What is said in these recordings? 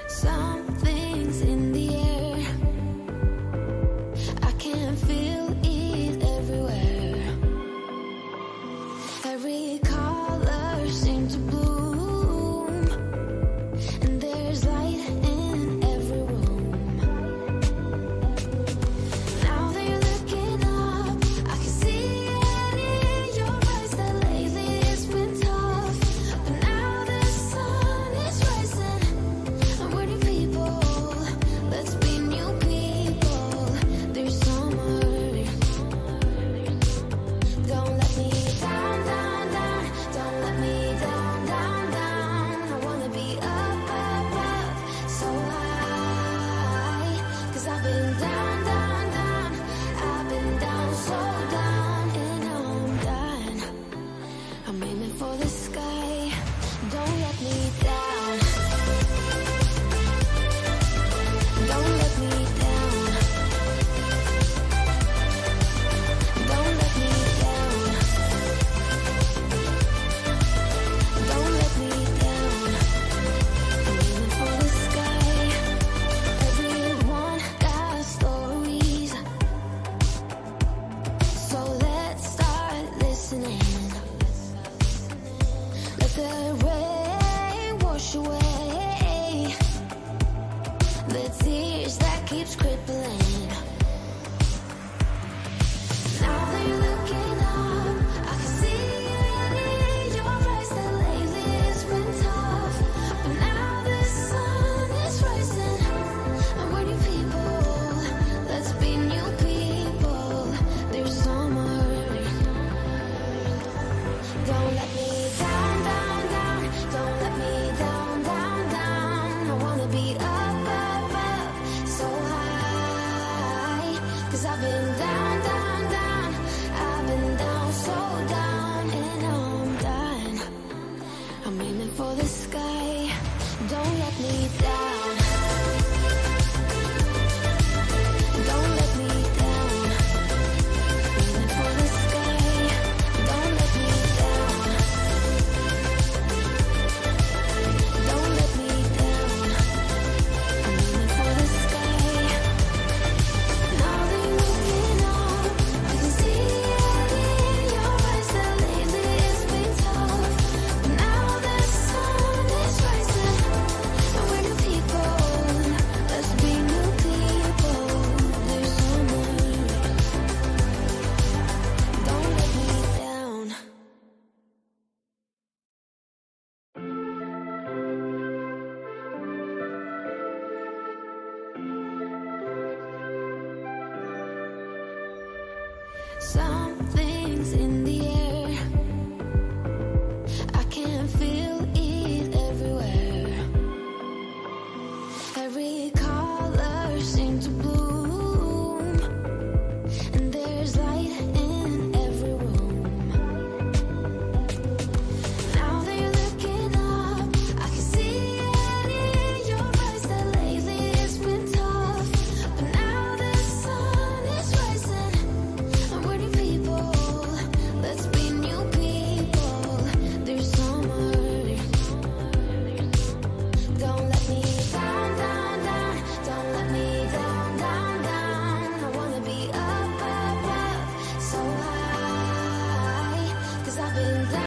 Something's in the air. I can feel it everywhere. Every color seems to bloom, and there's light in every room. Now that you're looking up, I can see it in your eyes that lately it's been tough. But now the sun is rising, and we're new people. Let's be new people. There's summer. Don't let me down, down, down. Don't let me down, down, down. I wanna be up, up, up, so high. 'Cause I've been down, down, down. I've been down, so down, and I'm done. I'm aiming for the sky. Don't let me down. Don't let me down. Don't let me down. Don't let me down. I'm aiming for the sky. Everyone got stories, so let's start listening. Let the rain wash away the tears that keeps crippling. Now that you're looking up, I can see it in your eyes that lately it's been tough. But now the sun is rising, and we're new people. Let's be new people. There's summer. Don't let me down, down, down. Don't let me down, down, down. I wanna be up, up, up, so high. 'Cause I've been down, down, down. I've been down, so down, and I'm done. I'm aiming for the sky. Don't let me down. Don't let me down. Aiming for the sky. Don't let me down. Don't let me down. I'm aiming for the sky. Now that you're looking up, I can see it in your eyes that lately it's been tough. But now the sun is rising, and we're new people. Let's be new people. There's summer. Don't let me down. Something's in the air. I can feel it everywhere. Every color seems to bloom, and there's light in every room. Now that you're looking up, I can see it in your eyes that lately it's been tough. But now the sun is rising, and we're new people. Let's be new people. There's summer. Don't let me down, down, down. Don't let me down, down, down. I wanna be up, up, up, so high. 'Cause I've been down.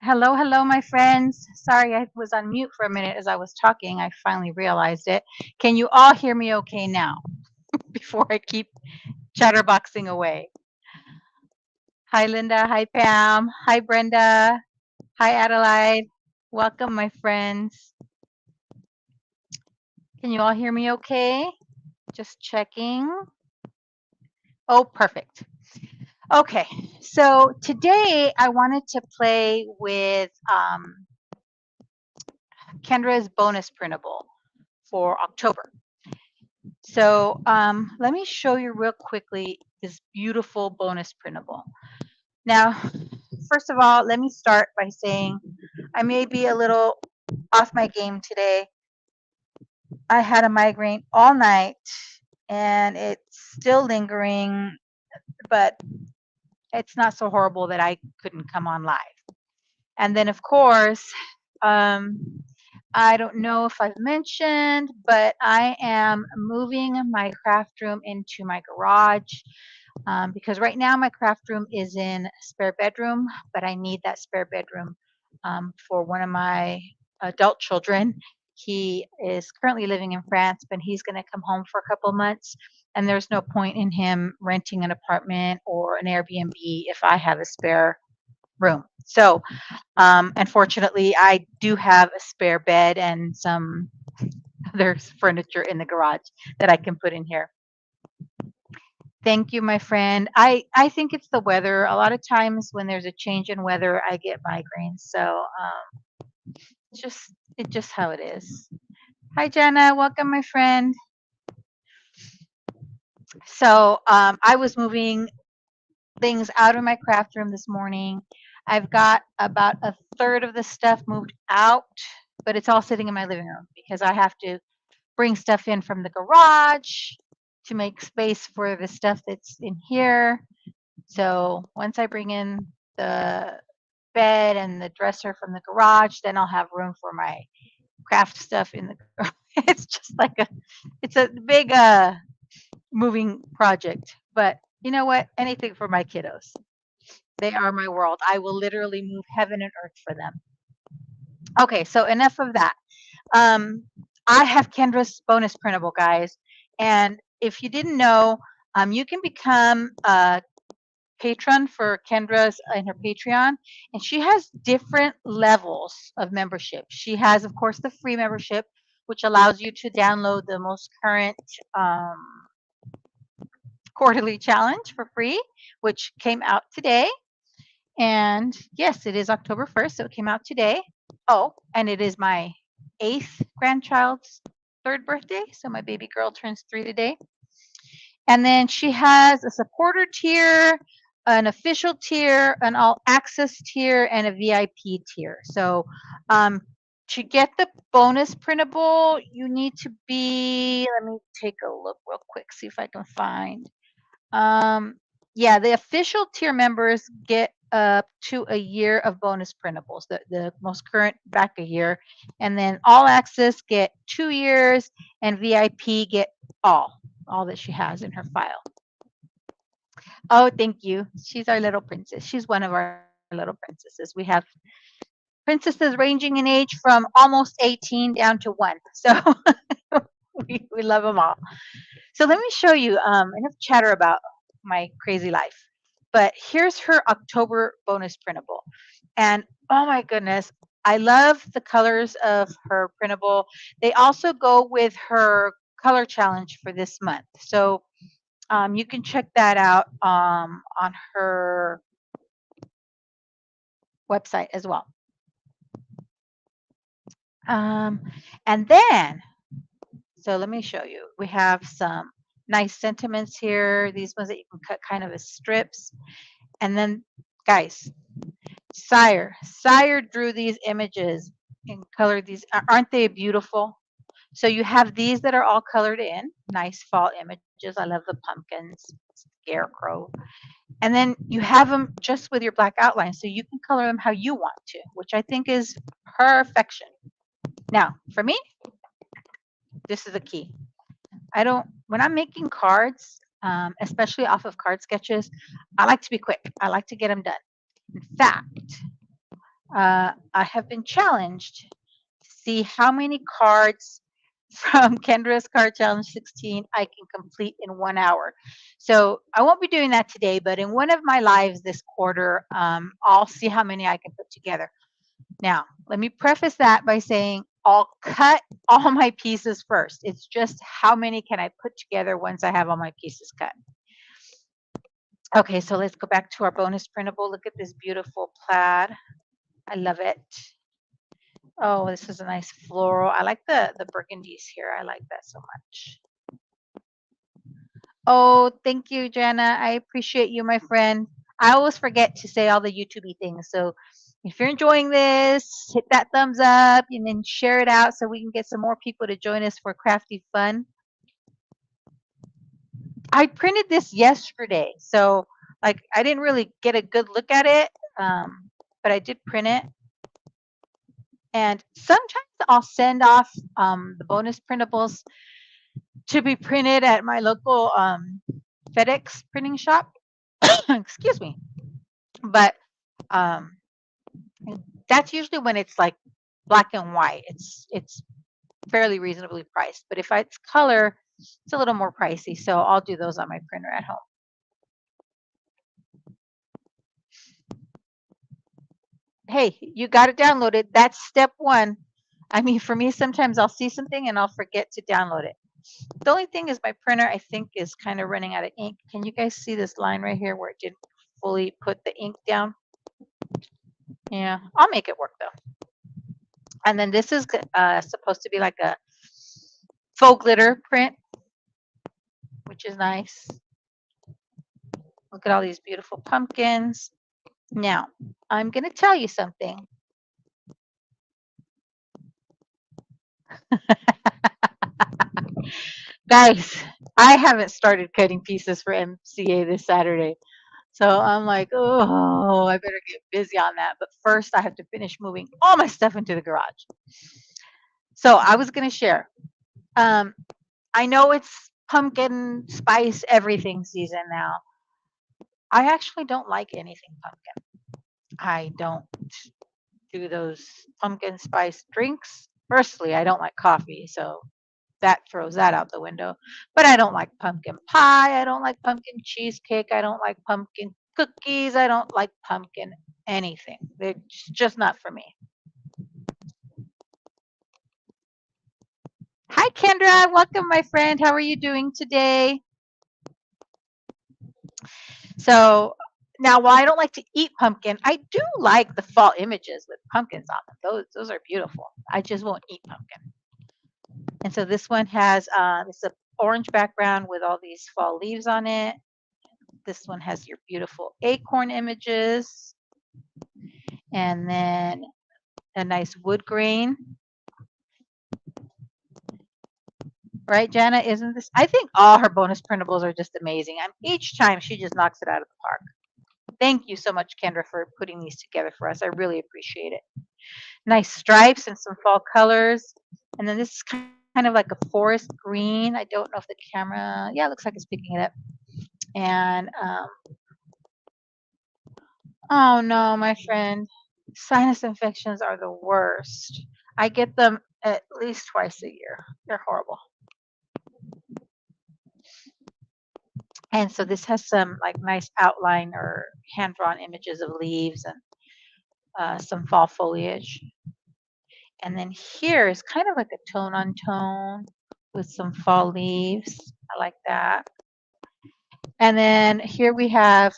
Hello, hello, my friends. Sorry, I was on mute for a minute as I was talking. I finally realized it. Can you all hear me okay now before I keep chatterboxing away? Hi, Linda. Hi, Pam. Hi, Brenda. Hi, Adelaide. Welcome, my friends. Can you all hear me okay? Just checking. Oh, perfect. Okay, so today I wanted to play with Kendra's bonus printable for October. So let me show you real quickly this beautiful bonus printable. Now, first of all, let me start by saying I may be a little off my game today. I had a migraine all night and it's still lingering, but it's not so horrible that I couldn't come on live. And then, of course, um, I don't know if I've mentioned, but I am moving my craft room into my garage because right now my craft room is in a spare bedroom, but I need that spare bedroom for one of my adult children. He is currently living in France, but he's going to come home for a couple months. And there's no point in him renting an apartment or an Airbnb if I have a spare room. So, unfortunately, I do have a spare bed and some other furniture in the garage that I can put in here. Thank you, my friend. I think it's the weather. A lot of times when there's a change in weather, I get migraines. So it's just how it is. Hi, Jenna. Welcome, my friend. So I was moving things out of my craft room this morning. I've got about a third of the stuff moved out, but it's all sitting in my living room because I have to bring stuff in from the garage to make space for the stuff that's in here. So once I bring in the bed and the dresser from the garage, then I'll have room for my craft stuff in the garage. It's just like it's a big moving project. But you know what? Anything for my kiddos. They are my world. I will literally move heaven and earth for them. Okay, so enough of that. Um, I have Kendra's bonus printable, guys. And if you didn't know, you can become a patron for Kendra's in her Patreon, and she has different levels of membership. She has, of course, the free membership, which allows you to download the most current um, quarterly challenge for free, which came out today. And yes, it is October 1st, so it came out today. Oh, and it is my eighth grandchild's third birthday, so my baby girl turns 3 today. And then she has a supporter tier, an official tier, an all access tier, and a VIP tier. So um, to get the bonus printable, you need to be, let me take a look real quick, see if I can find. Um, yeah, the official tier members get up to a year of bonus printables, the most current back a year. And then all access get 2 years, and VIP get all that she has in her file. Oh, thank you. She's our little princess. She's one of our little princesses. We have princesses ranging in age from almost 18 down to 1. So we love them all. So let me show you enough chatter about my crazy life. But here's her October bonus printable. And oh my goodness, I love the colors of her printable. They also go with her color challenge for this month. So you can check that out on her website as well. Um, and then, so let me show you. We have some nice sentiments here. These ones that you can cut kind of as strips. And then, guys, Sire drew these images and colored these. Aren't they beautiful? So you have these that are all colored in, nice fall images. I love the pumpkins, scarecrow. And then you have them just with your black outline, so you can color them how you want to, which I think is perfection. Now, for me, this is the key. I don't, when I'm making cards, especially off of card sketches, I like to be quick. I like to get them done. In fact, I have been challenged to see how many cards from Kendra's Card Challenge 16 I can complete in 1 hour. So I won't be doing that today, but in one of my lives this quarter, I'll see how many I can put together. Now, let me preface that by saying I'll cut all my pieces first. It's just how many can I put together once I have all my pieces cut. Okay, so let's go back to our bonus printable. Look at this beautiful plaid. I love it. Oh, this is a nice floral. I like the burgundies here. I like that so much. Oh, thank you, Jenna. I appreciate you, my friend. I always forget to say all the YouTubey things. So if you're enjoying this, hit that thumbs up and then share it out so we can get some more people to join us for crafty fun. I printed this yesterday, so like I didn't really get a good look at it, but I did print it. And sometimes I'll send off the bonus printables to be printed at my local FedEx printing shop. Excuse me. But um, that's usually when it's like black and white. It's fairly reasonably priced. But if it's color, it's a little more pricey. So I'll do those on my printer at home. Hey, you got it downloaded. That's step one. I mean, for me, sometimes I'll see something and I'll forget to download it. The only thing is my printer, I think, is kind of running out of ink. Can you guys see this line right here where it didn't fully put the ink down? Yeah, I'll make it work though. And then this is supposed to be like a faux glitter print, which is nice. Look at all these beautiful pumpkins. Now, I'm going to tell you something. Guys, I haven't started cutting pieces for MCA this Saturday. So I'm like, oh, I better get busy on that. But first, I have to finish moving all my stuff into the garage. So I was going to share. Um, I know it's pumpkin spice everything season now. I actually don't like anything pumpkin. I don't do those pumpkin spice drinks. Firstly, I don't like coffee, so that throws that out the window. But I don't like pumpkin pie. I don't like pumpkin cheesecake. I don't like pumpkin cookies. I don't like pumpkin anything. It's just not for me. Hi, Kendra. Welcome, my friend. How are you doing today? So now, while I don't like to eat pumpkin, I do like the fall images with pumpkins on them. Those are beautiful. I just won't eat pumpkin. And so this one has it's an orange background with all these fall leaves on it. This one has your beautiful acorn images, and then a nice wood grain. Right, Jana? Isn't this? I think all her bonus printables are just amazing. Each time she just knocks it out of the park. Thank you so much, Kendra, for putting these together for us. I really appreciate it. Nice stripes and some fall colors. And then this is kind of like a forest green. I don't know if the camera, yeah, it looks like it's picking it up. And, oh no, my friend, sinus infections are the worst. I get them at least twice a year. They're horrible. And so this has some like nice outline or hand-drawn images of leaves and some fall foliage. And then here is kind of like a tone on tone with some fall leaves. I like that. And then here we have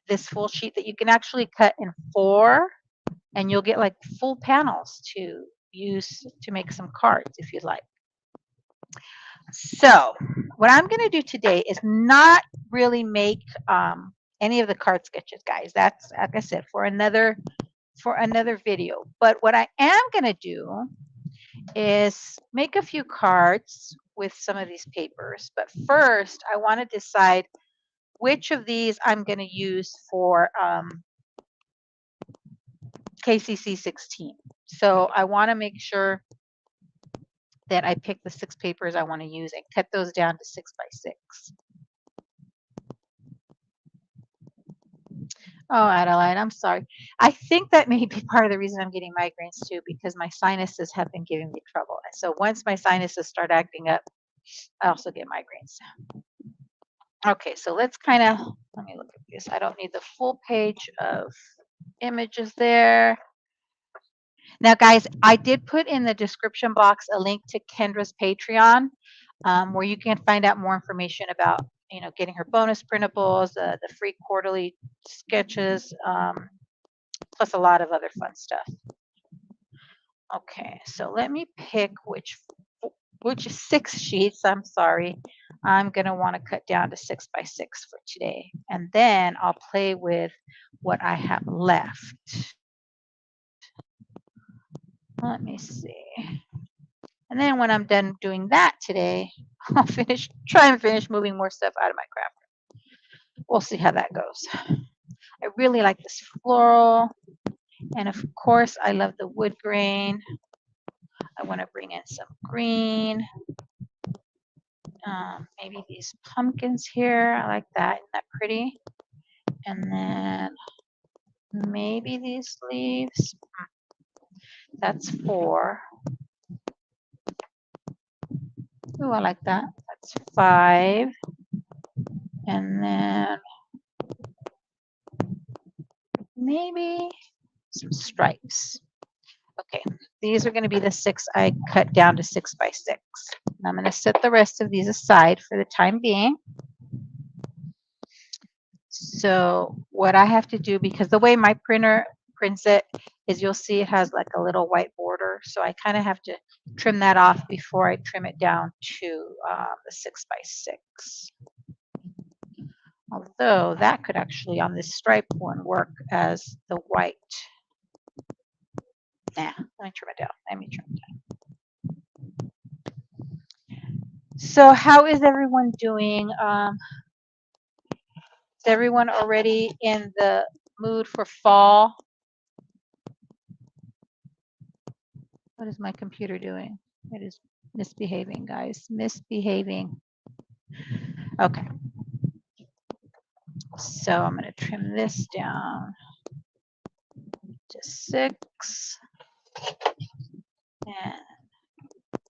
this full sheet that you can actually cut in 4, and you'll get like full panels to use to make some cards if you'd like. So what I'm going to do today is not really make any of the card sketches, guys. That's, like I said, for another video. But what I am going to do is make a few cards with some of these papers. But first, I want to decide which of these I'm going to use for KCC 16. So I want to make sure that I pick the 6 papers I want to use and cut those down to 6 by 6. Oh, Adeline, I'm sorry. I think that may be part of the reason I'm getting migraines too, because my sinuses have been giving me trouble. And so once my sinuses start acting up, I also get migraines. Okay, so let's kind of, let me look at this. I don't need the full page of images there. Now, guys, I did put in the description box a link to Kendra's Patreon, where you can find out more information about, getting her bonus printables, the free quarterly sketches, plus a lot of other fun stuff. Okay, so let me pick which 6 sheets. I'm sorry. I'm going to want to cut down to 6 by 6 for today. And then I'll play with what I have left. Let me see. And then when I'm done doing that today, I'll try and finish moving more stuff out of my craft room. We'll see how that goes. I really like this floral. And of course, I love the wood grain. I want to bring in some green. Maybe these pumpkins here. I like that. Isn't that pretty? And then maybe these leaves. That's 4. Oh, I like that. That's 5. And then maybe some stripes. Okay, these are going to be the 6 I cut down to 6 by 6. And I'm going to set the rest of these aside for the time being. So what I have to do, because the way my printer prints it, is you'll see it has like a little white border. So I kind of have to trim that off before I trim it down to the 6 by 6. Although that could actually on this stripe one work as the white. Nah, let me trim it down. Let me trim it down. So how is everyone doing? Is everyone already in the mood for fall? What is my computer doing? It is misbehaving, guys. Misbehaving. Okay. So I'm going to trim this down to 6. And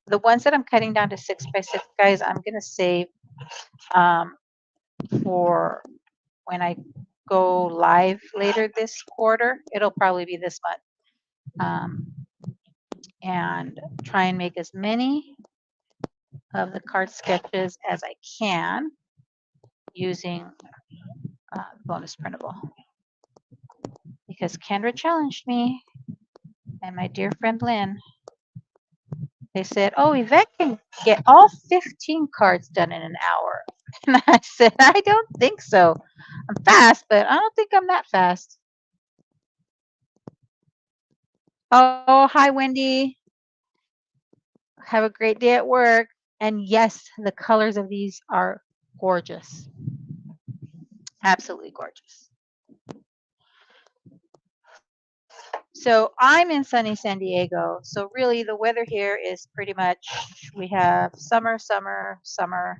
the ones that I'm cutting down to 6 by 6, guys, I'm going to save for when I go live later this quarter. It'll probably be this month. And try and make as many of the card sketches as I can using bonus printable. Because Kendra challenged me and my dear friend Lynn. They said, oh, Yvette can get all 15 cards done in an hour. And I said, I don't think so. I'm fast, but I don't think I'm that fast. Oh, hi, Wendy. Have a great day at work. And yes, the colors of these are gorgeous. Absolutely gorgeous. So I'm in sunny San Diego. So really the weather here is pretty much, we have summer, summer, summer,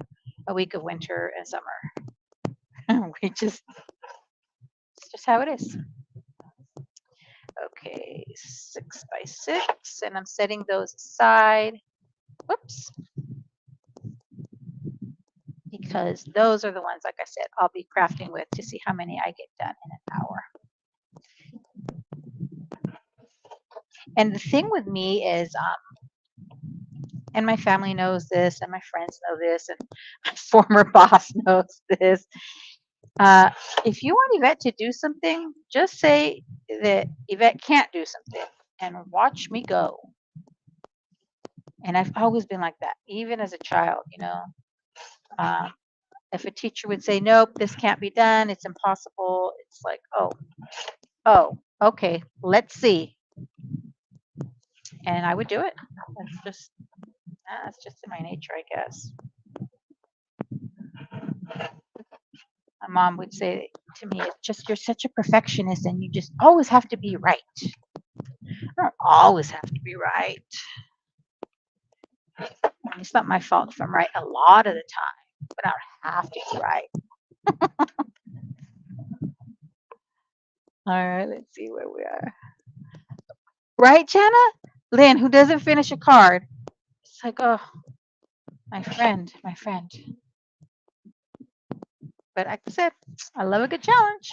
a week of winter and summer. It's just how it is. Okay, 6 by 6, and I'm setting those aside. Whoops. Because those are the ones, like I said, I'll be crafting with to see how many I get done in an hour. And the thing with me is, and my family knows this, and my friends know this, and my former boss knows this. If you want Yvette to do something, just say that Yvette can't do something and watch me go. And I've always been like that, even as a child, you know. If a teacher would say, nope, this can't be done, it's impossible, it's like, oh, okay, let's see. And I would do it. That's just in my nature, I guess. My mom would say to me, it's just you're such a perfectionist and you just always have to be right. I don't always have to be right. I mean, it's not my fault if I'm right a lot of the time, but I don't have to be right. All right, let's see where we are. Right, Jana? Lynn, who doesn't finish a card? It's like, oh, my friend, my friend. But like I said, I love a good challenge.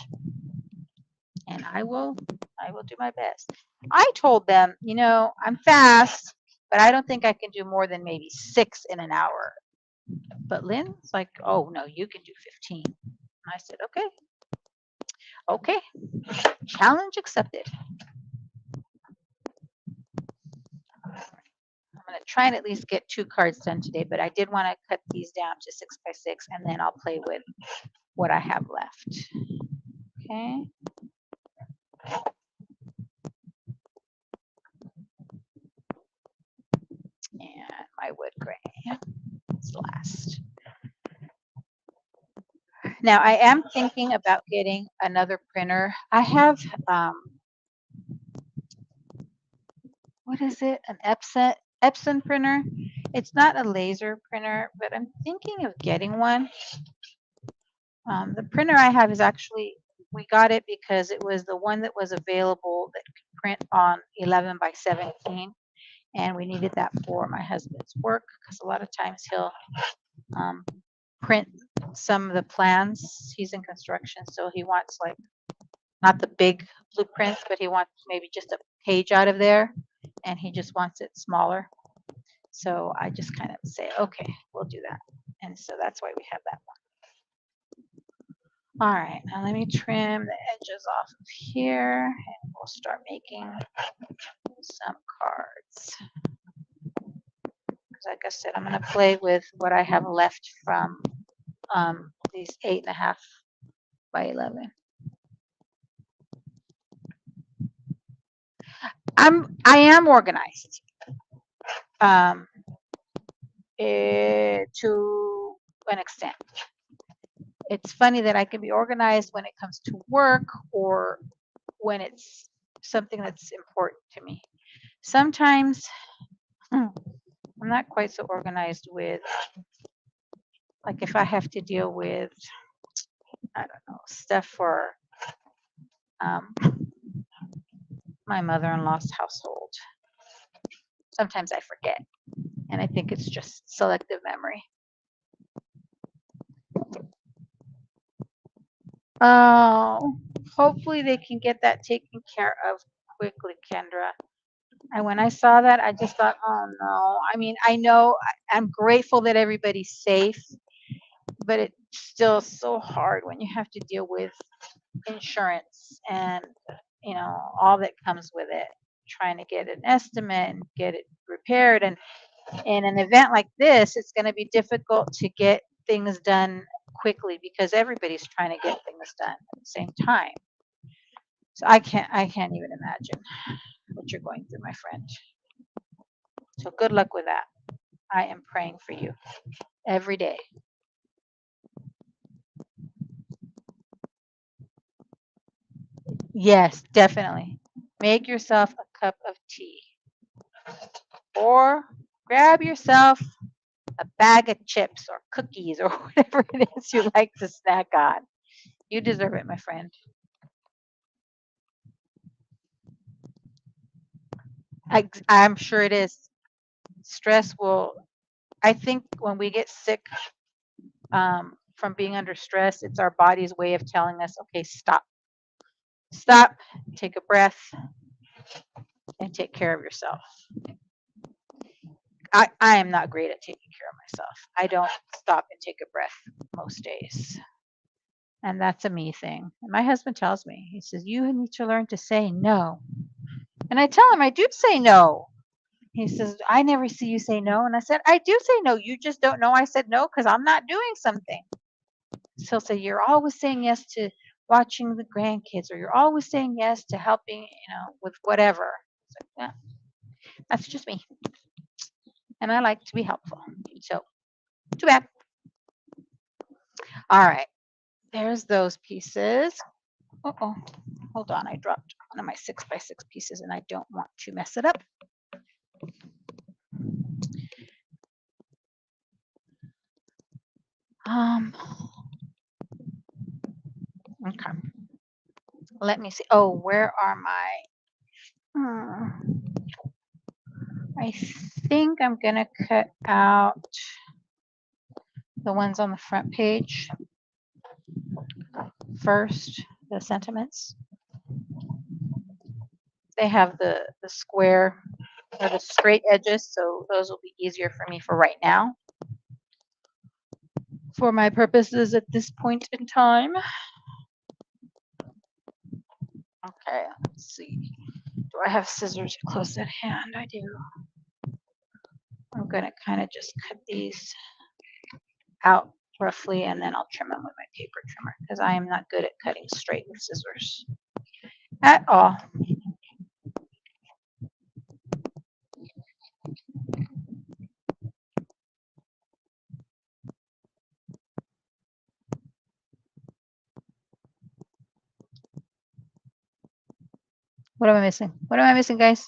And I will do my best. I told them, you know, I'm fast, but I don't think I can do more than maybe 6 in an hour. But Lynn's like, oh no, you can do 15. And I said, okay, challenge accepted. I'm I'm going to try and at least get 2 cards done today, but I did want to cut these down to 6 by 6 and then I'll play with what I have left. Okay. And my wood grain is last. Now I am thinking about getting another printer. I have, what is it? An Epson printer. It's not a laser printer, but I'm thinking of getting one. The printer I have is actually, we got it because it was the one that was available that could print on 11 by 17. And we needed that for my husband's work because a lot of times he'll print some of the plans. He's in construction, so he wants like not the big blueprints, but he wants maybe just a page out of there, and he just wants it smaller. So I just kind of say, okay, we'll do that. And so that's why we have that one. All right, now let me trim the edges off of here, and we'll start making some cards. Because like I said, I'm going to play with what I have left from these 8.5 by 11. I am organized to an extent. It's funny that I can be organized when it comes to work or when it's something that's important to me. Sometimes I'm not quite so organized with, like if I have to deal with, I don't know, stuff for my mother-in-law's household. Sometimes I forget, and I think it's just selective memory. Oh, hopefully they can get that taken care of quickly, Kendra. And when I saw that, I just thought, oh no. I mean, I know I'm grateful that everybody's safe, but it's still so hard when you have to deal with insurance and, you know, all that comes with it. Trying to get an estimate and get it repaired. And in an event like this, it's going to be difficult to get things done quickly because everybody's trying to get things done at the same time. So I can't even imagine what you're going through, my friend. So good luck with that. I am praying for you every day. Yes, definitely. Make yourself a cup of tea or grab yourself a bag of chips or cookies or whatever it is you like to snack on. You deserve it, my friend. I'm sure it is. Stress will, I think when we get sick from being under stress, it's our body's way of telling us, okay, stop. Stop, take a breath, and take care of yourself. I am not great at taking care of myself. I don't stop and take a breath most days. And that's a me thing. And my husband tells me, he says, you need to learn to say no. And I tell him I do say no. He says, I never see you say no. And I said, I do say no. You just don't know I said no because I'm not doing something. So he'll say, you're always saying yes to watching the grandkids, or you're always saying yes to helping, you know, with whatever. So, yeah, that's just me. And I like to be helpful. So too bad. All right. There's those pieces. Uh-oh. Hold on. I dropped one of my 6 by 6 pieces and I don't want to mess it up. Okay. Let me see. Oh, where are my I think I'm gonna cut out the ones on the front page first, the sentiments. They have the square or the straight edges, so those will be easier for me for right now. For my purposes at this point in time. Okay, let's see. Do I have scissors close at hand? I do. I'm going to kind of just cut these out roughly, and then I'll trim them with my paper trimmer because I am not good at cutting straight with scissors at all. What am I missing? What am I missing, guys?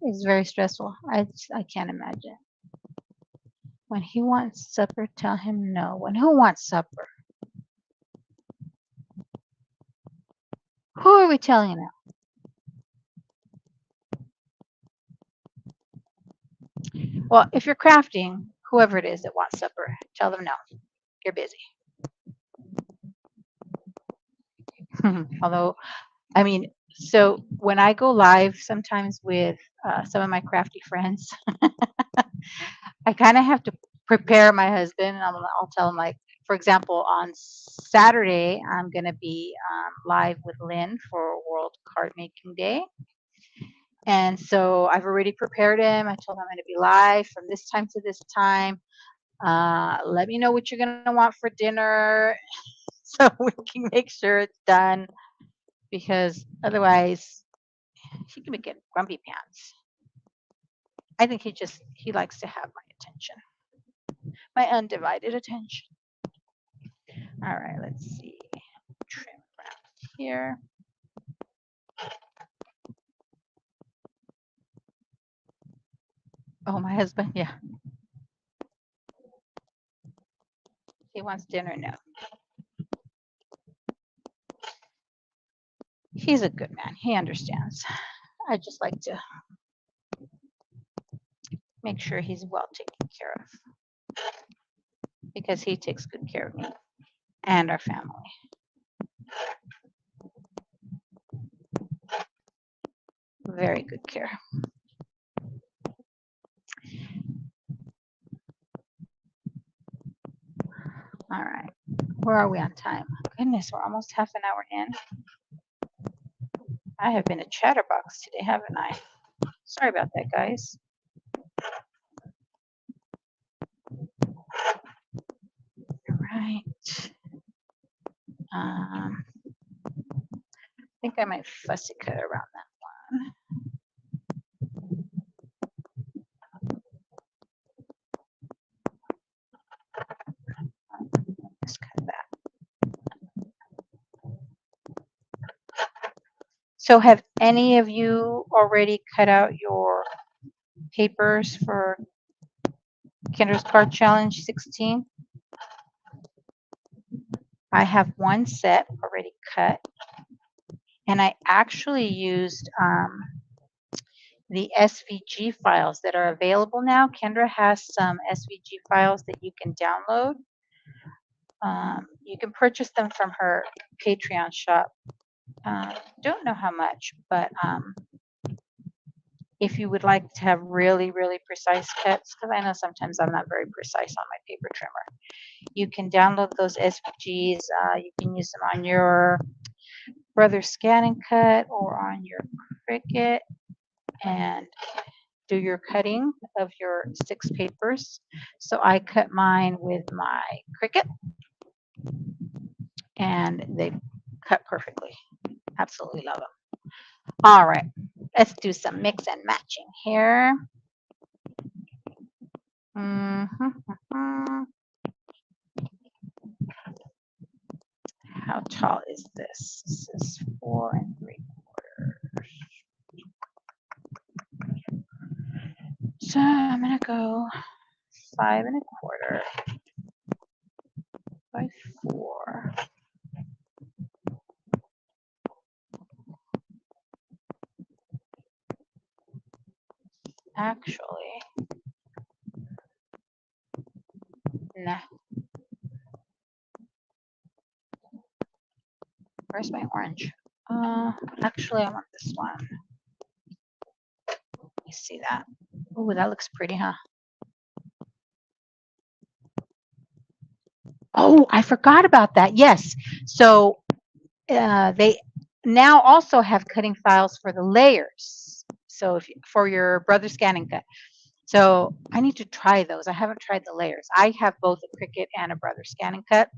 It's very stressful. I can't imagine. When he wants supper, tell him no. When who wants supper? Who are we telling now? Well, if you're crafting, whoever it is that wants supper, tell them no. You're busy. Although, I mean, so when I go live sometimes with some of my crafty friends, I kind of have to prepare my husband. And I'll tell him, like, for example, on Saturday, I'm going to be live with Lynn for World Card Making Day. And so I've already prepared him. I told him I'm going to be live from this time to this time. Let me know what you're going to want for dinner so we can make sure it's done, because otherwise he can get grumpy pants. I think he likes to have my attention, my undivided attention. All right, let's see. Trim around here. Oh, my husband, yeah. He wants dinner now. He's a good man. He understands. I just like to make sure he's well taken care of, because he takes good care of me and our family. Very good care. All right. Where are we on time? Goodness, we're almost half an hour in. I have been a chatterbox today, haven't I? Sorry about that, guys. All right. I think I might fussy cut around that one. Let's cut that. So have any of you already cut out your papers for Kendra's Card Challenge 16? I have one set already cut, and I actually used the SVG files that are available now. Kendra has some SVG files that you can download. You can purchase them from her Patreon shop. Don't know how much, but if you would like to have really, really precise cuts, because I know sometimes I'm not very precise on my paper trimmer, you can download those SVGs. You can use them on your Brother Scan and Cut or on your Cricut, and do your cutting of your 6 papers. So I cut mine with my Cricut, and they cut perfectly. Absolutely love them. All right, let's do some mix and matching here. How tall is this? This is 4 3/4. So I'm gonna go 5 1/4 by 4. Actually, nah. Where's my orange? Actually, I want this one. You see that? Oh, that looks pretty, huh? Oh, I forgot about that. Yes. So they now also have cutting files for the layers. So if for your brother scan and cut. So I need to try those. I haven't tried the layers. I have both a Cricut and a brother scan and cut.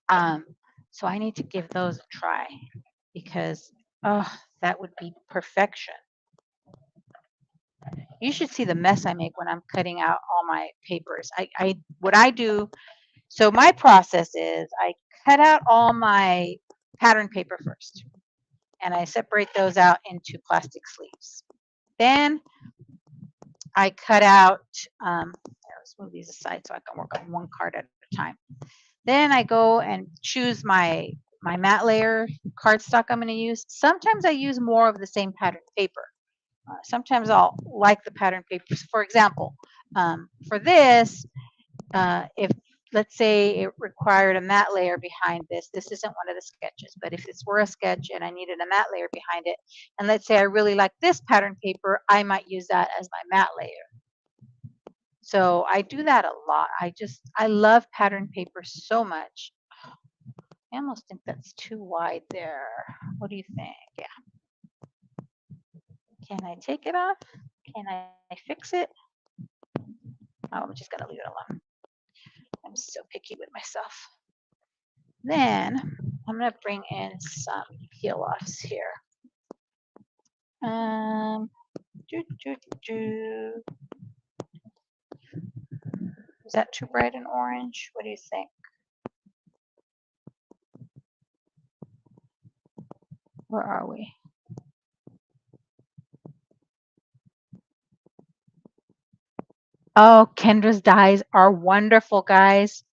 Um, so I need to give those a try because oh, that would be perfection. You should see the mess I make when I'm cutting out all my papers. I what I do. So my process is I cut out all my pattern paper first, and I separate those out into plastic sleeves. Then I cut out. Let's move these aside so I can work on one card at a time. Then I go and choose my matte layer cardstock I'm going to use. Sometimes I use more of the same pattern paper. Sometimes I'll like the pattern papers. For example, for this, if let's say it required a matte layer behind this, this isn't one of the sketches, but if this were a sketch and I needed a matte layer behind it, and let's say I really like this pattern paper, I might use that as my matte layer. So I do that a lot. I love pattern paper so much. I almost think that's too wide there. What do you think? Yeah. Can I take it off? Can I fix it? Oh, I'm just gonna leave it alone. I'm so picky with myself. Then I'm gonna bring in some peel offs here. Um, doo, doo, doo. Is that too bright and orange? What do you think? Where are we? Oh, Kendra's dies are wonderful, guys.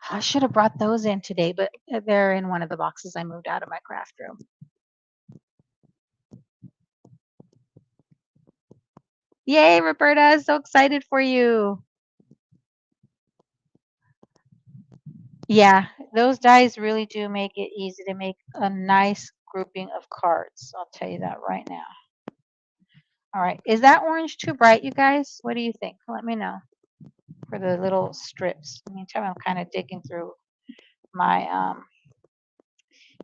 I should have brought those in today, but they're in one of the boxes I moved out of my craft room. Yay, Roberta, so excited for you. Yeah, those dies really do make it easy to make a nice grouping of cards. I'll tell you that right now. All right, is that orange too bright, you guys? What do you think? Let me know for the little strips. In the meantime, I'm kind of digging through my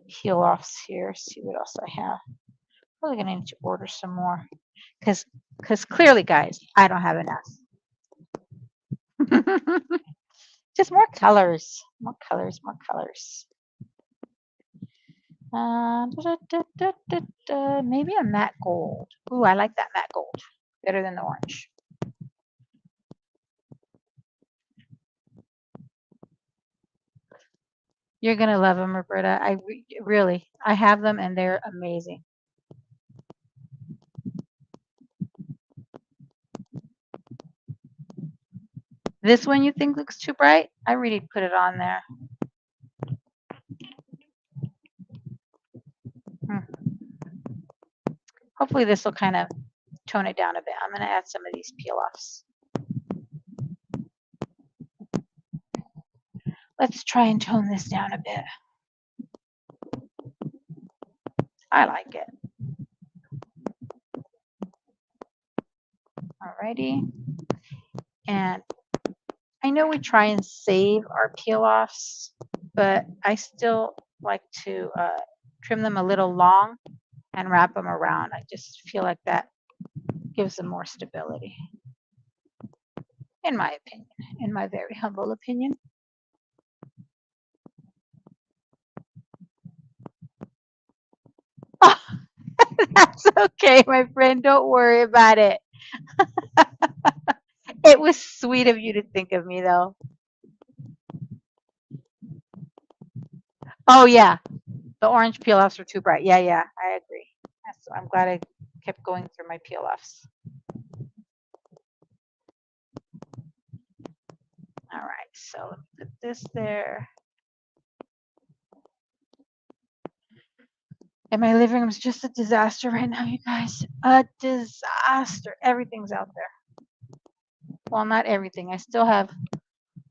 peel offs here, see what else I have. Probably gonna need to order some more because clearly, guys, I don't have enough. Just more colors, more colors, more colors. Maybe a matte gold. Ooh, I like that matte gold better than the orange. You're gonna love them, Roberta. Really, I have them and they're amazing. This one you think looks too bright? I really put it on there. Hopefully this will kind of tone it down a bit. I'm going to add some of these peel-offs. Let's try and tone this down a bit. I like it. Alrighty. And I know we try and save our peel-offs, but I still like to trim them a little long and wrap them around. I just feel like that gives them more stability. In my opinion, in my very humble opinion. Oh, that's okay, my friend. Don't worry about it. It was sweet of you to think of me, though. Oh, yeah. The orange peel offs are too bright. Yeah, yeah, I agree. So I'm glad I kept going through my peel offs. All right, so put this there. And my living room is just a disaster right now, you guys. A disaster. Everything's out there. Well, not everything. I still have,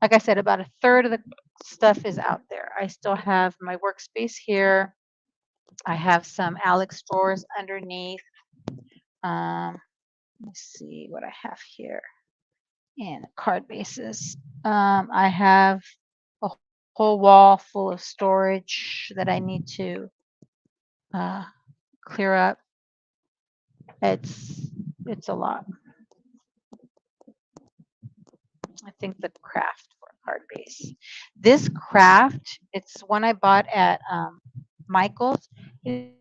like I said, about a third of the stuff is out there. I still have my workspace here. I have some Alex drawers underneath. Let's see what I have here. And card bases. I have a whole wall full of storage that I need to clear up. It's a lot. I think the craft for a card base. This craft, it's one I bought at Michael's. It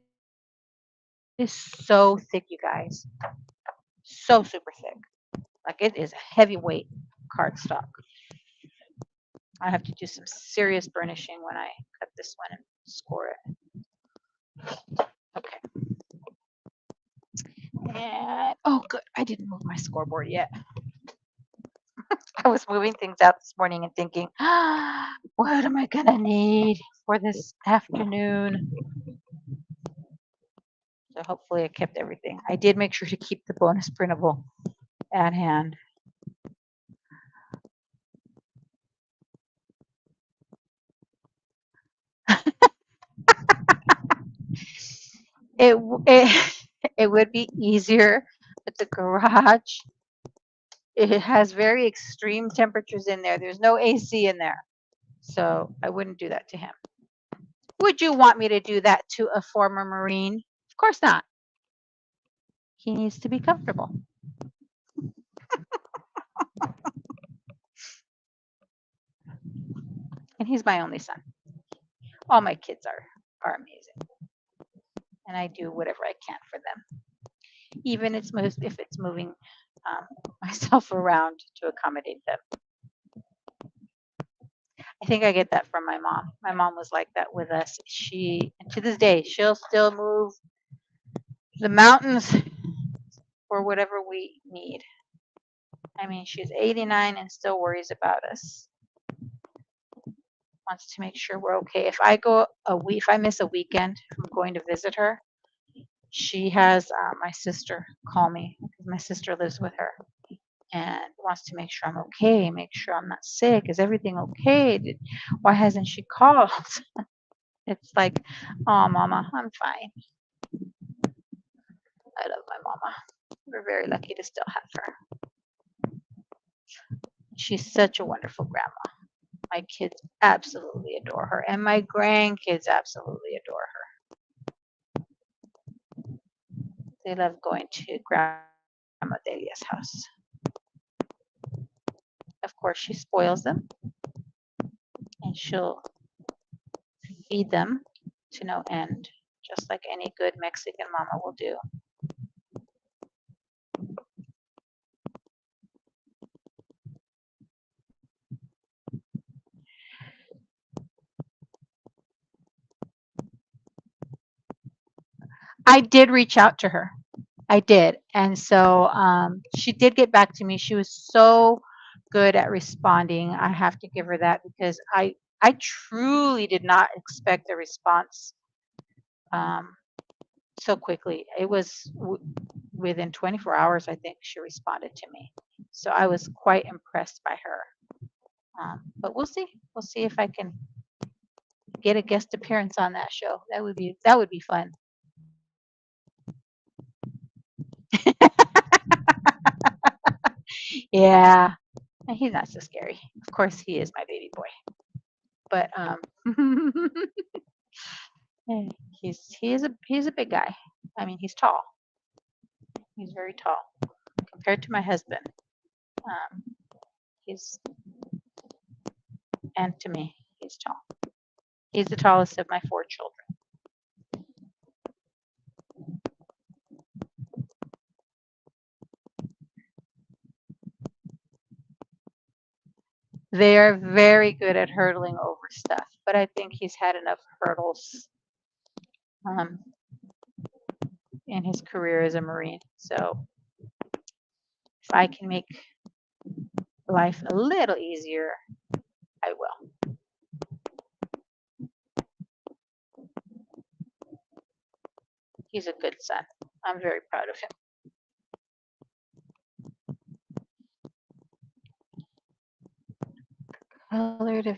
is so thick, you guys. So super thick. Like it is a heavyweight cardstock. I have to do some serious burnishing when I cut this one and score it. Okay. And oh, good. I didn't move my scoreboard yet. I was moving things out this morning and thinking, what am I going to need for this afternoon? So hopefully I kept everything. I did make sure to keep the bonus printable at hand. It it would be easier, but the garage, it has very extreme temperatures in there. There's no AC in there. So I wouldn't do that to him. Would you want me to do that to a former Marine? Of course not. He needs to be comfortable. And he's my only son. All my kids are amazing. And I do whatever I can for them. Even if it's moving myself around to accommodate them. I think I get that from my mom. My mom was like that with us. To this day, she'll still move the mountains for whatever we need. I mean, she's 89 and still worries about us. Wants to make sure we're okay. If I miss a weekend from going to visit her, she has my sister call me because my sister lives with her and wants to make sure I'm okay, make sure I'm not sick. Is everything okay? Why hasn't she called? It's like, oh, mama, I'm fine. I love my mama. We're very lucky to still have her. She's such a wonderful grandma. My kids absolutely adore her, and my grandkids absolutely adore her. They love going to Grandma Delia's house. Of course, she spoils them, and she'll feed them to no end, just like any good Mexican mama will do. I did reach out to her. I did. And so she did get back to me. She was so good at responding. I have to give her that because I truly did not expect a response so quickly. It was within 24 hours, I think she responded to me. So I was quite impressed by her. But we'll see. We'll see if I can get a guest appearance on that show. That would be fun. Yeah. And he's not so scary. Of course, he is my baby boy. But he's a big guy. I mean, he's tall. He's very tall compared to my husband. Um, he's and to me, he's tall. He's the tallest of my 4 children. They are very good at hurdling over stuff, but I think he's had enough hurdles um, in his career as a Marine. So if I can make life a little easier, I will. He's a good son. I'm very proud of him. Colored of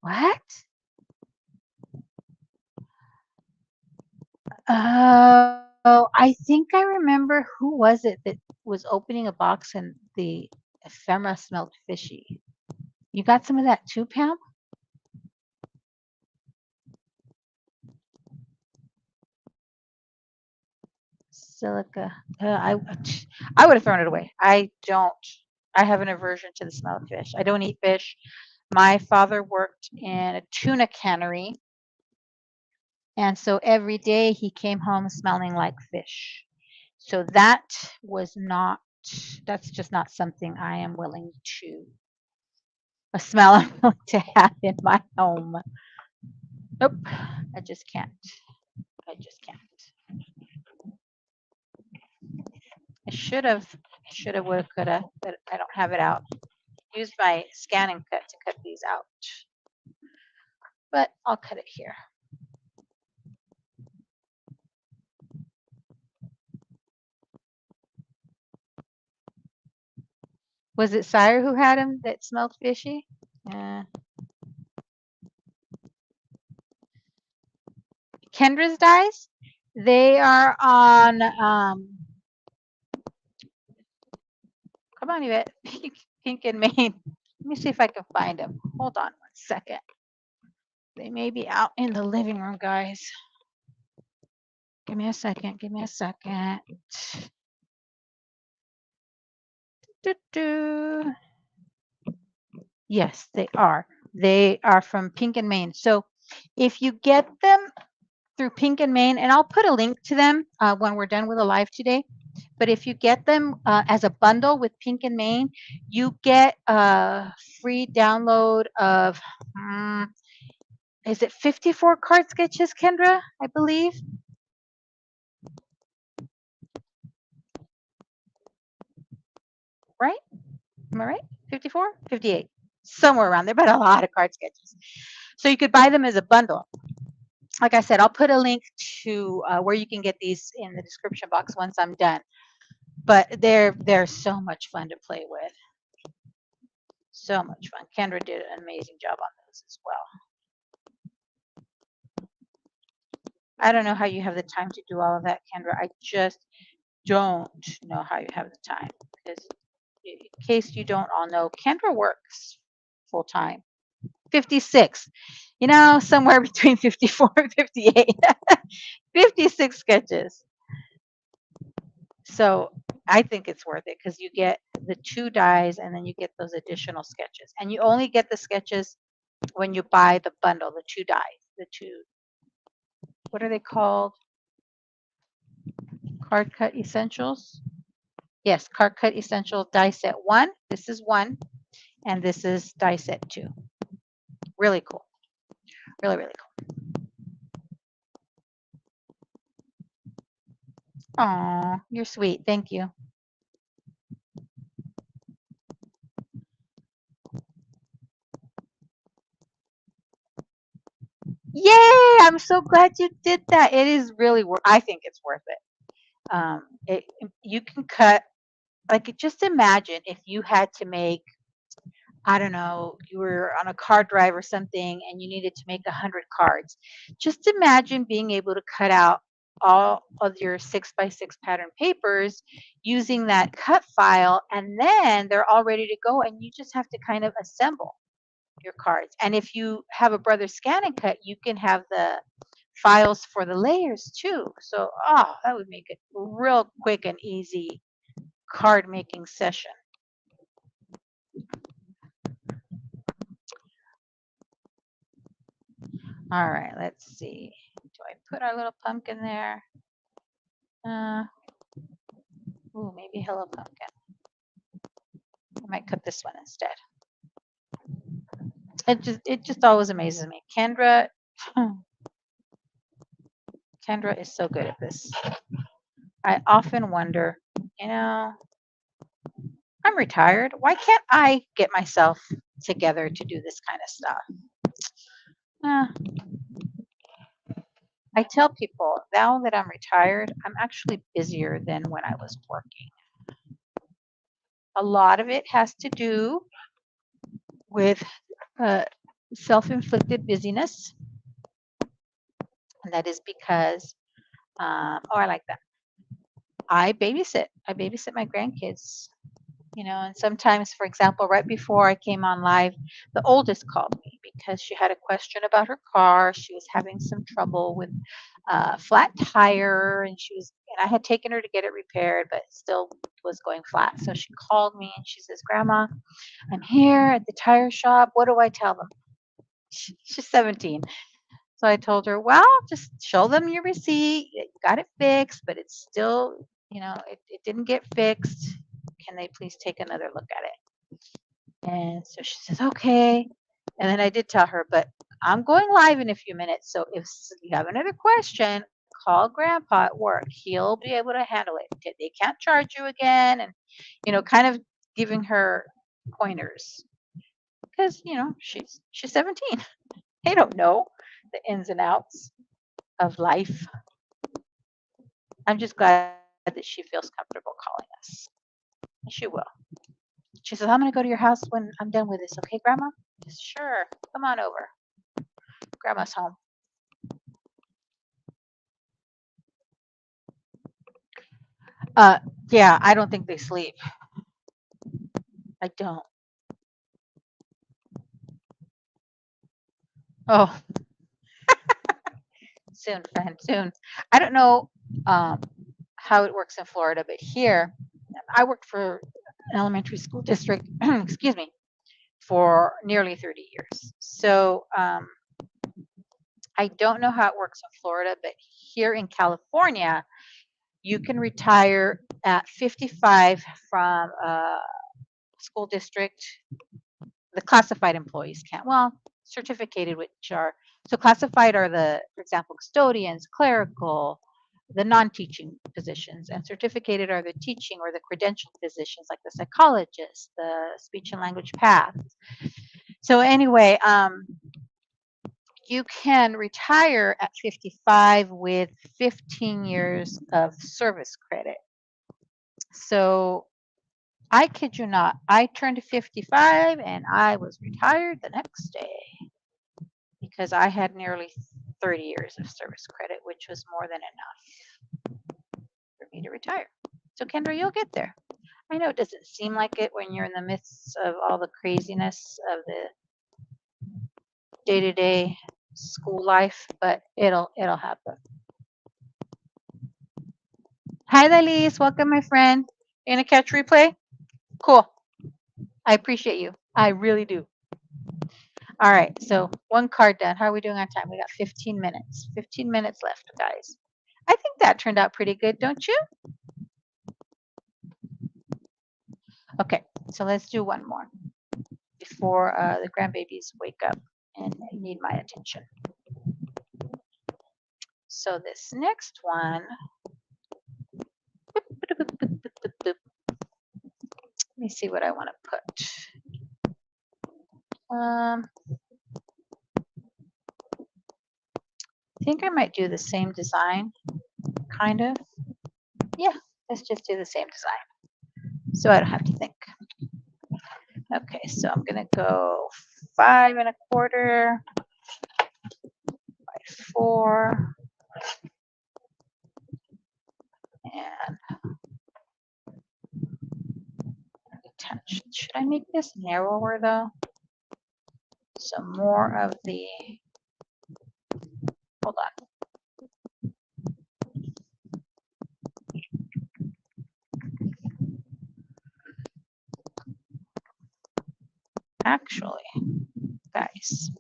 what? Oh, I think I remember who was it that was opening a box and the ephemera smelled fishy. You got some of that too, Pam? silica. I would have thrown it away. I don't. I have an aversion to the smell of fish. I don't eat fish. My father worked in a tuna cannery, and so every day he came home smelling like fish. So that was not. That's just not something I am willing to. A smell I'm willing to have in my home. Nope. I just can't. I just can't. Should have, would have, could have, but I don't have it out. Use my scanning cut to cut these out, but I'll cut it here. Was it Sire who had him that smelled fishy? Kendra's dyes, they are on, come on, Yvette, Pink and Maine. Let me see if I can find them. Hold on 1 second. They may be out in the living room, guys. Give me a second. Give me a second. Doo-doo. Yes, they are. They are from Pink and Maine. So if you get them through Pink and Maine, and I'll put a link to them when we're done with the live today. But if you get them as a bundle with Pink and Maine, you get a free download of, is it 54 card sketches, Kendra, I believe? Right? Am I right? 54? 58? Somewhere around there, but a lot of card sketches. So you could buy them as a bundle. Like I said, I'll put a link to where you can get these in the description box once I'm done. But they're so much fun to play with. So much fun. Kendra did an amazing job on those as well. I don't know how you have the time to do all of that, Kendra. I just don't know how you have the time. Because in case you don't all know, Kendra works full time. 56. You know, somewhere between 54 and 58. 56 sketches. So I think it's worth it because you get the 2 dies and then you get those additional sketches. And you only get the sketches when you buy the bundle, the 2 dies, the 2, what are they called? Card Cut Essentials? Yes, Card Cut Essential die set 1. This is 1, and this is die set 2. Really cool. Really, really cool. Aw, you're sweet. Thank you. Yay! I'm so glad you did that. It is really worth. I think it's worth it. You can cut, like, just imagine if you had to make, I don't know, you were on a card drive or something and you needed to make 100 cards. Just imagine being able to cut out all of your 6x6 pattern papers using that cut file, and then they're all ready to go, and you just have to kind of assemble your cards. And if you have a brother scan and cut, you can have the files for the layers too. So, that would make it real quick and easy card making session. All right, let's see. Do I put our little pumpkin there? Ooh, maybe Hello Pumpkin. I might cut this one instead. It just always amazes me. Kendra is so good at this. I often wonder, you know, I'm retired. Why can't I get myself together to do this kind of stuff? I tell people now that I'm retired, I'm actually busier than when I was working. A lot of it has to do with self-inflicted busyness. And that is because, I like that. I babysit. I babysit my grandkids. You know, and sometimes, for example, right before I came on live, the oldest called me because she had a question about her car. She was having some trouble with a flat tire, and she was and I had taken her to get it repaired, but it still was going flat. So she called me and she says, "Grandma, I'm here at the tire shop. What do I tell them?" She's 17. So I told her, "Well, just show them your receipt. You got it fixed, but it's still, it didn't get fixed. Can they please take another look at it?" And so she says, "Okay." And then I did tell her, "But I'm going live in a few minutes. So if you have another question, call Grandpa at work. He'll be able to handle it. They can't charge you again." And, kind of giving her pointers because, she's 17. They don't know the ins and outs of life. I'm just glad that she feels comfortable calling us. She will. She says, "I'm going to go to your house when I'm done with this. Okay, Grandma?" Just, "Sure. Come on over. Grandma's home." Uh, yeah, I don't think they sleep. I don't. Oh, soon, friend, soon. I don't know how it works in Florida, but here, I worked for an elementary school district, excuse me, for nearly 30 years. So I don't know how it works in Florida, but here in California, you can retire at 55 from a school district. The classified employees can't. Well, certificated, which are, so classified are for example, custodians, clerical, the non-teaching positions, and certificated are the teaching or the credentialed positions like the psychologist, the speech and language path. So anyway, you can retire at 55 with 15 years of service credit. So I kid you not, I turned 55 and I was retired the next day because I had nearly 30 years of service credit, which was more than enough for me to retire. So Kendra, you'll get there. I know it doesn't seem like it when you're in the midst of all the craziness of the day-to-day school life, but it'll happen. Hi, Lalice. Welcome, my friend. You gonna catch replay? Cool. I appreciate you. I really do. All right. So one card done. How are we doing on time? We got 15 minutes. 15 minutes left, guys. I think that turned out pretty good, don't you? Okay. So let's do one more before the grandbabies wake up and need my attention. So this next one. Let me see what I want to put. I think I might do the same design, kind of. Yeah, let's just do the same design so I don't have to think. Okay, so I'm going to go 5 1/4 by 4 and attention. Should I make this narrower though? So more of the, hold on. Actually, guys,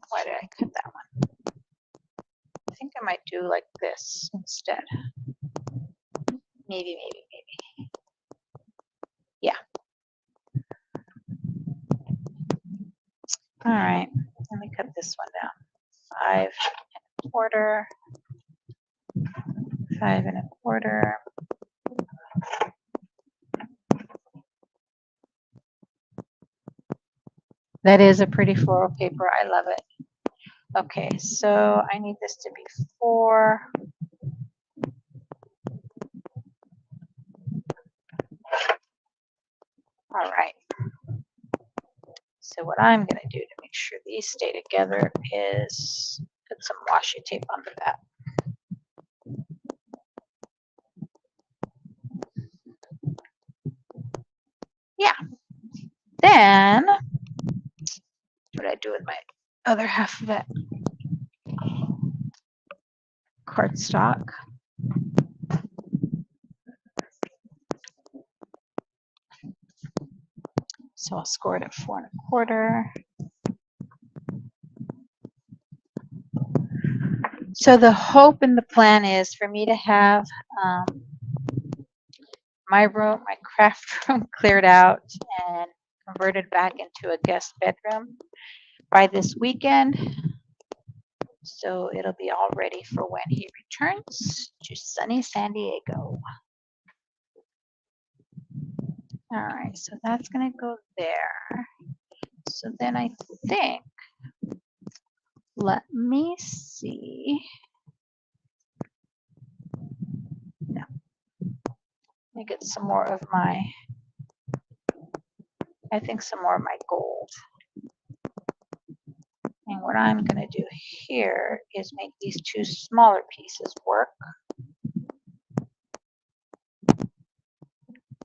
why did I cut that one? I think I might do like this instead. Maybe. Yeah. All right, let me cut this one down. 5 1/4, 5 1/4. That is a pretty floral paper. I love it. Okay, so I need this to be 4. All right. So what I'm going to do to make sure these stay together is put some washi tape under that. Yeah. Then, what do I do with my other half of it? cardstock. So I'll score it at 4 1/4. So the hope and the plan is for me to have my room, my craft room cleared out and converted back into a guest bedroom by this weekend. So it'll be all ready for when he returns to sunny San Diego. All right, so that's gonna go there. So then I think, let me see. No, let me get some more of my, I think some more of my gold. And what I'm gonna do here is make these two smaller pieces work.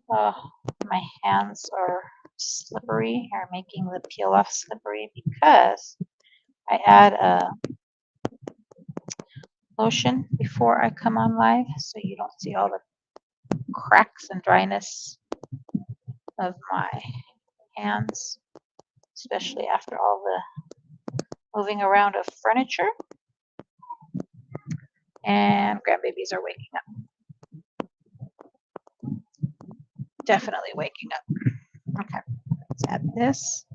Oh, my hands are slippery, are making the peel off slippery because I add a lotion before I come on live, so you don't see all the cracks and dryness of my hands, especially after all the moving around of furniture. And grandbabies are waking up. Definitely waking up. Okay, let's add this.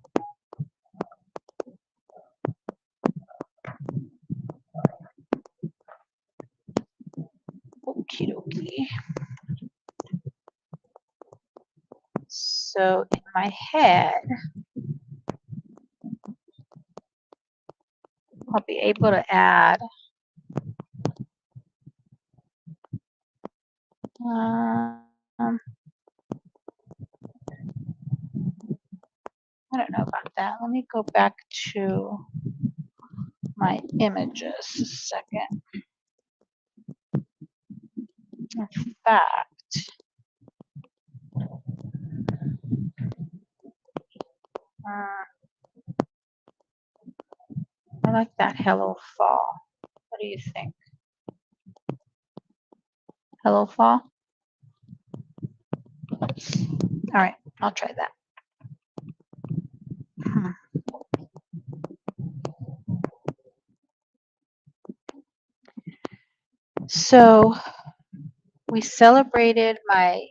Okie dokie. So in my head, I'll be able to add I don't know about that. Let me go back to my images a second. In fact, I like that Hello Fall. What do you think? Hello Fall? All right, I'll try that. So we celebrated my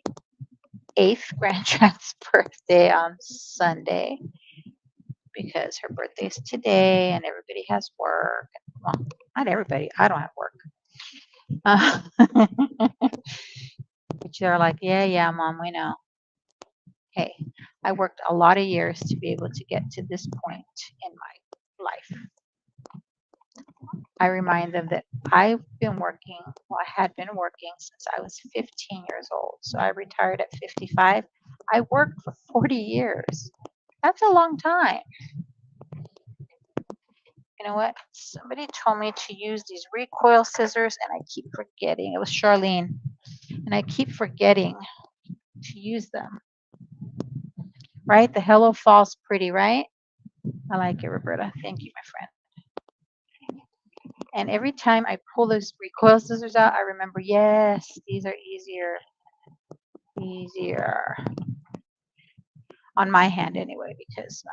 8th grandchild's birthday on Sunday because her birthday's today and everybody has work. Well, not everybody. I don't have work. But they're like, yeah, Mom, we know. Hey, I worked a lot of years to be able to get to this point in my life. I remind them that I've been working, well, I had been working since I was 15 years old. So I retired at 55. I worked for 40 years. That's a long time. You know what? Somebody told me to use these recoil scissors and I keep forgetting. It was Charlene. And I keep forgetting to use them. Right? The Hello Fall's pretty, right? I like it, Roberta. Thank you, my friend. And every time I pull those recoil scissors out, I remember, yes, these are easier. Easier. On my hand anyway, because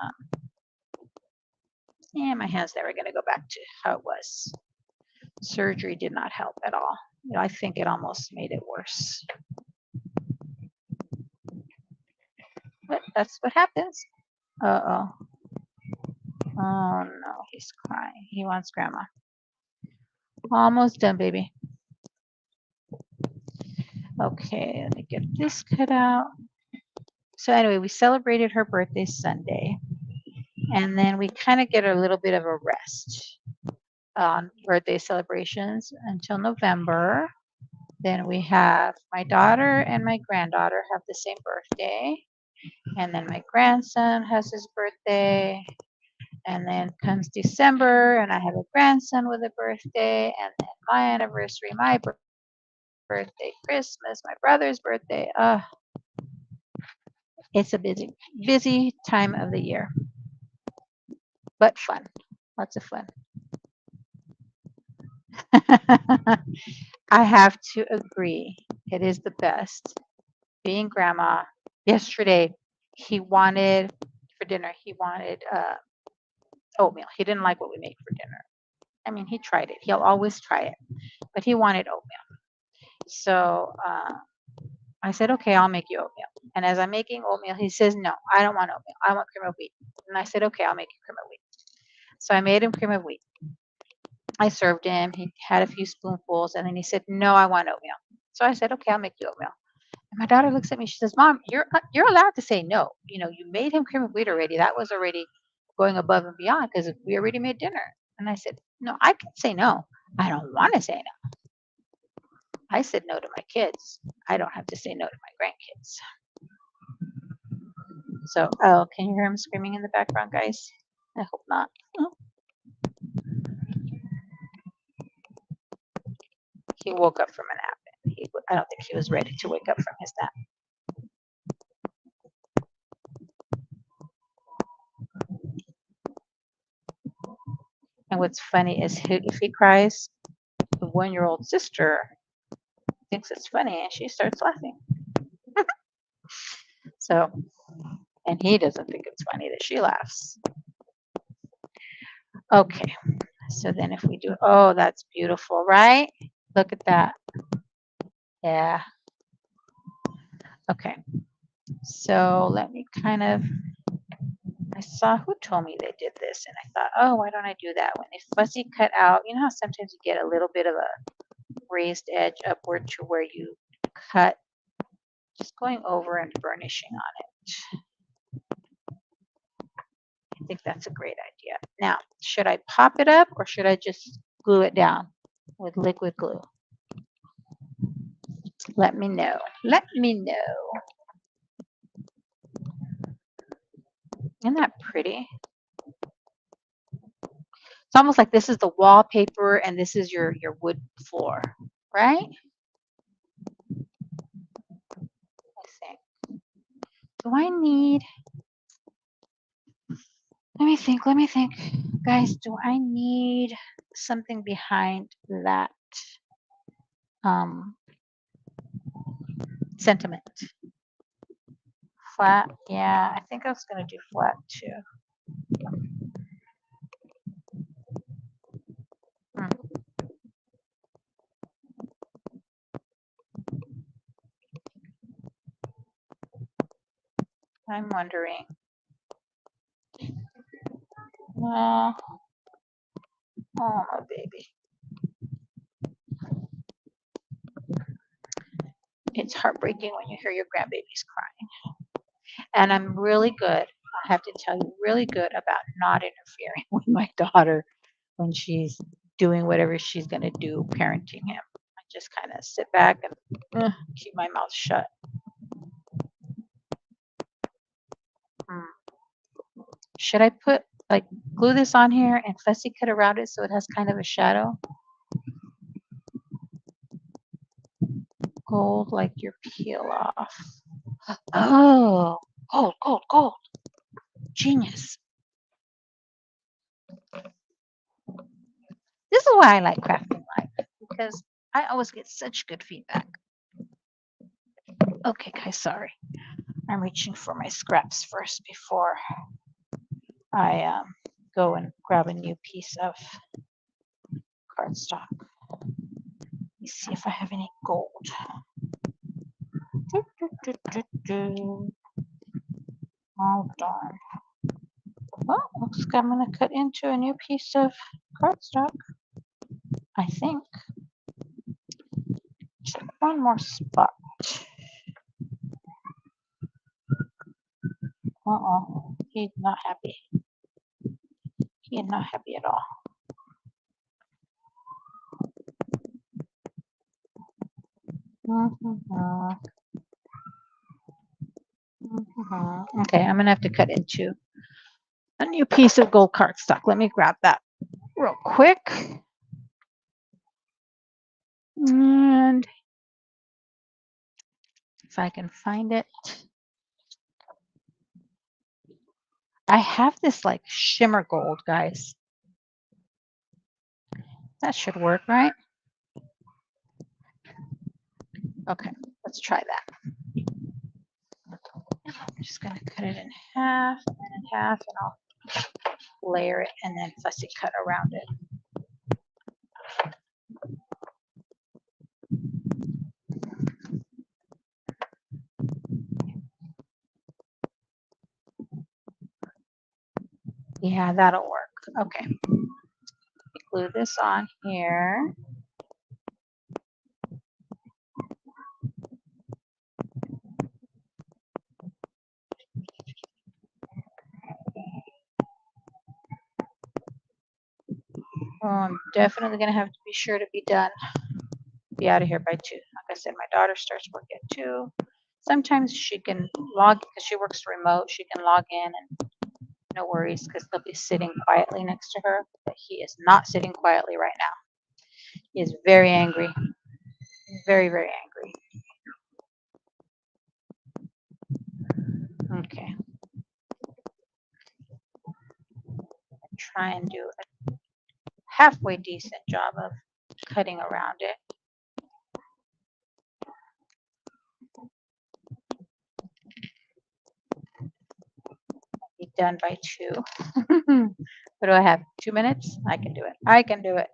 my hand's never going to go back to how it was. Surgery did not help at all. You know, I think it almost made it worse. But that's what happens. Uh-oh. Oh, no, he's crying. He wants grandma. Almost done, baby. Okay, let me get this cut out. So anyway, we celebrated her birthday Sunday. And then we kind of get a little bit of a rest on birthday celebrations until November. Then we have my daughter and my granddaughter have the same birthday. And then my grandson has his birthday. And then comes December and I have a grandson with a birthday. And then my anniversary, my birthday, Christmas, my brother's birthday. It's a busy time of the year. But fun. Lots of fun. I have to agree. It is the best. Being grandma, yesterday he wanted for dinner, he wanted oatmeal. He didn't like what we made for dinner. I mean, he tried it. He'll always try it, but he wanted oatmeal. So I said, okay, I'll make you oatmeal. And as I'm making oatmeal, he says, no, I don't want oatmeal. I want cream of wheat. And I said, okay, I'll make you cream of wheat. So I made him cream of wheat. I served him. He had a few spoonfuls, and then he said, no, I want oatmeal. So I said, okay, I'll make you oatmeal. And my daughter looks at me. She says, Mom, you're allowed to say no. You know, you made him cream of wheat already. That was already going above and beyond because we already made dinner. And I said, no, I can say no. I don't want to say no. I said no to my kids. I don't have to say no to my grandkids. So, oh, can you hear him screaming in the background, guys? I hope not. Oh, he woke up from a nap. I don't think he was ready to wake up from his nap. And what's funny is if he cries, the 1-year-old sister thinks it's funny and she starts laughing. So, and he doesn't think it's funny that she laughs. Okay, so then if we do, oh, that's beautiful, right? Look at that. Yeah. Okay, so let me I saw who told me they did this, and I thought, oh, why don't I do that? When they fussy cut out, you know how sometimes you get a little bit of a raised edge upward to where you cut, just going over and burnishing on it. I think that's a great idea. Now, should I pop it up or should I just glue it down with liquid glue? Let me know. Let me know. Isn't that pretty? It's almost like this is the wallpaper and this is your wood floor, right? I think. Do I need, let me think. Guys, do I need something behind that um, sentiment? Flat? Yeah, I think I was going to do flat too. Hmm. I'm wondering. Oh, oh, my baby. It's heartbreaking when you hear your grandbabies crying. And I'm really good, I have to tell you, really good about not interfering with my daughter when she's doing whatever she's going to do parenting him. I just kind of sit back and keep my mouth shut. Mm. Should I glue this on here and fussy cut around it so it has kind of a shadow? Gold like your peel off. Oh, gold, gold, gold. Genius. This is why I like crafting life, because I always get such good feedback. Okay, guys, sorry. I'm reaching for my scraps first before I go and grab a new piece of cardstock. Let me see if I have any gold. Oh, darn. Well, looks like I'm going to cut into a new piece of cardstock, I think. Just one more spot. Uh-oh, he's not happy. He is not happy at all. Okay, I'm going to have to cut into a new piece of gold cardstock. Let me grab that real quick. And if I can find it. I have this like shimmer gold, guys. That should work, right? Okay, let's try that. I'm just going to cut it in half and then in half, and I'll layer it and then fussy cut around it. Yeah, that'll work. Okay, glue this on here. Oh, I'm definitely going to have to be sure to be out of here by 2. Like I said, my daughter starts work at 2. Sometimes she can log, because she works remote, she can log in and no worries, because they'll be sitting quietly next to her. But he is not sitting quietly right now. He is very angry. Very, very angry. Okay. Try and do a halfway decent job of cutting around it. Be done by 2. What do I have? 2 minutes? I can do it. I can do it.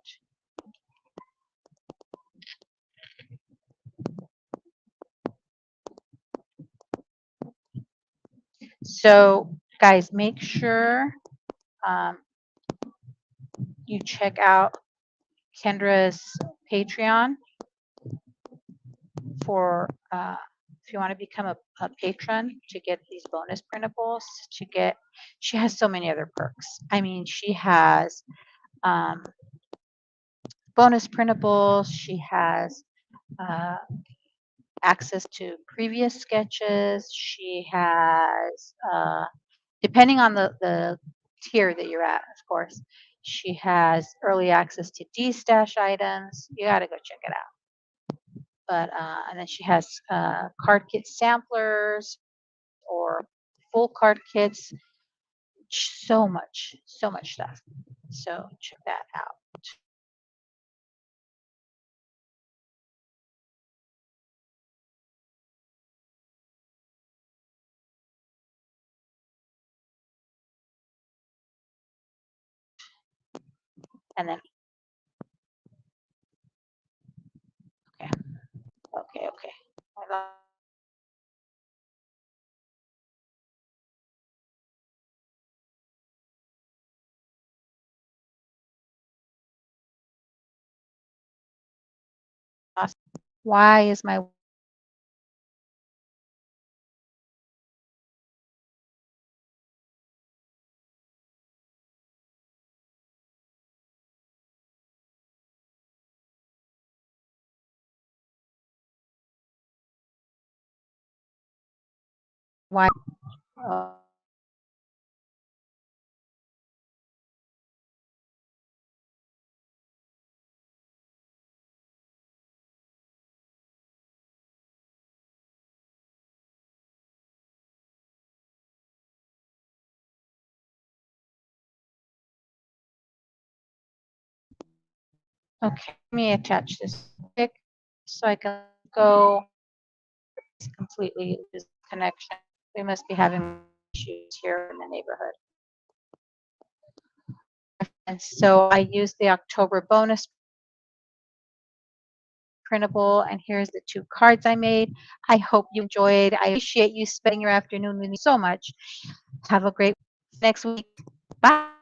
So, guys, make sure you check out Kendra's Patreon for if you want to become a patron to get these bonus printables. She has so many other perks. I mean, she has bonus printables. She has access to previous sketches. She has, depending on the tier that you're at, of course, she has early access to D-stash items. You got to go check it out. But and then she has card kit samplers or full card kits. So much stuff. So check that out. And then, okay, okay. Why is my why? Uh, okay, let me attach this quick so I can go completely disconnection. We must be having issues here in the neighborhood. And so I used the October bonus printable, and here's the 2 cards I made. I hope you enjoyed. I appreciate you spending your afternoon with me so much. Have a great next week. Bye.